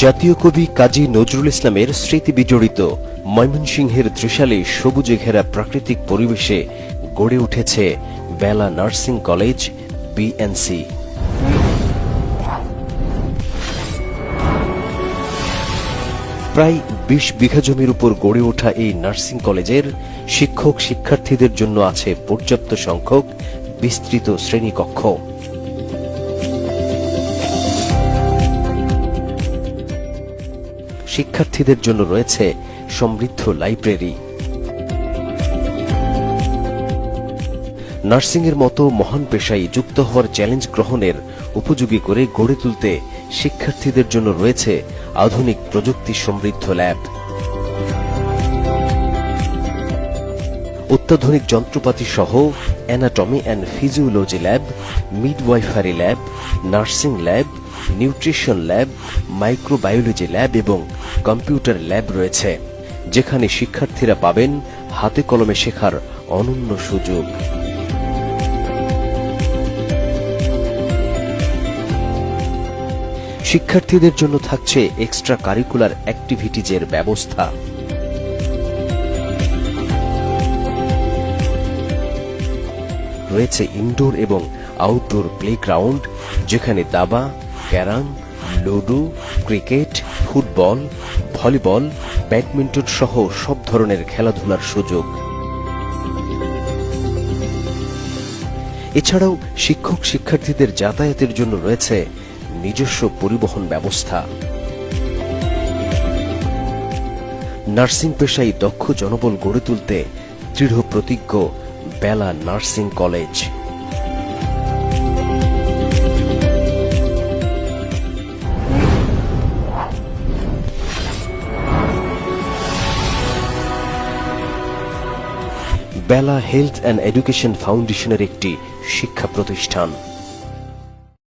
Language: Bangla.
জাতীয় কবি কাজী নজরুল ইসলামের স্মৃতি বিজড়িত ময়মনসিংহের ত্রিশালে সবুজে ঘেরা প্রাকৃতিক পরিবেশে গড়ে উঠেছে বেলা নার্সিং কলেজ বিএনসি। প্রায় ২০ বিঘা জমির উপর গড়ে ওঠা এই নার্সিং কলেজের শিক্ষক শিক্ষার্থীদের জন্য আছে পর্যাপ্ত সংখ্যক বিস্তৃত শ্রেণীকক্ষ। শিক্ষার্থীদের জন্য রয়েছে সমৃদ্ধ লাইব্রেরি। নার্সিংয়ের মতো মহান পেশায় যুক্ত হওয়ার চ্যালেঞ্জ গ্রহণের উপযোগী করে গড়ে তুলতে শিক্ষার্থীদের জন্য রয়েছে আধুনিক প্রযুক্তি সমৃদ্ধ ল্যাব। অত্যাধুনিক যন্ত্রপাতি সহ anatomy and physiology lab, midwifery lab, nursing lab, nutrition lab, microbiology lab এবং কম্পিউটার ল্যাব রয়েছে, যেখানে শিক্ষার্থীরা পাবেন হাতে কলমে শেখার অনন্য সুযোগ। শিক্ষার্থীদের জন্য থাকছে এক্সট্রা কারিকুলার অ্যাক্টিভিটিজের ব্যবস্থা। রয়েছে ইনডোর এবং আউটডোর প্লেগ্রাউন্ড, যেখানে দাবা, carrom, ludo, cricket, football, volleyball, badminton সহ সব ধরনের খেলাধুলার সুযোগ। এছাড়াও শিক্ষক শিক্ষার্থীদের যাতায়াতের জন্য রয়েছে নিজস্ব পরিবহন ব্যবস্থা। নার্সিং পেশায় দক্ষ জনবল গড়ে তুলতে দৃঢ় প্রতিজ্ঞ Bela nursing college. Bela health and education ফাউন্ডেশনের একটি শিক্ষা প্রতিষ্ঠান।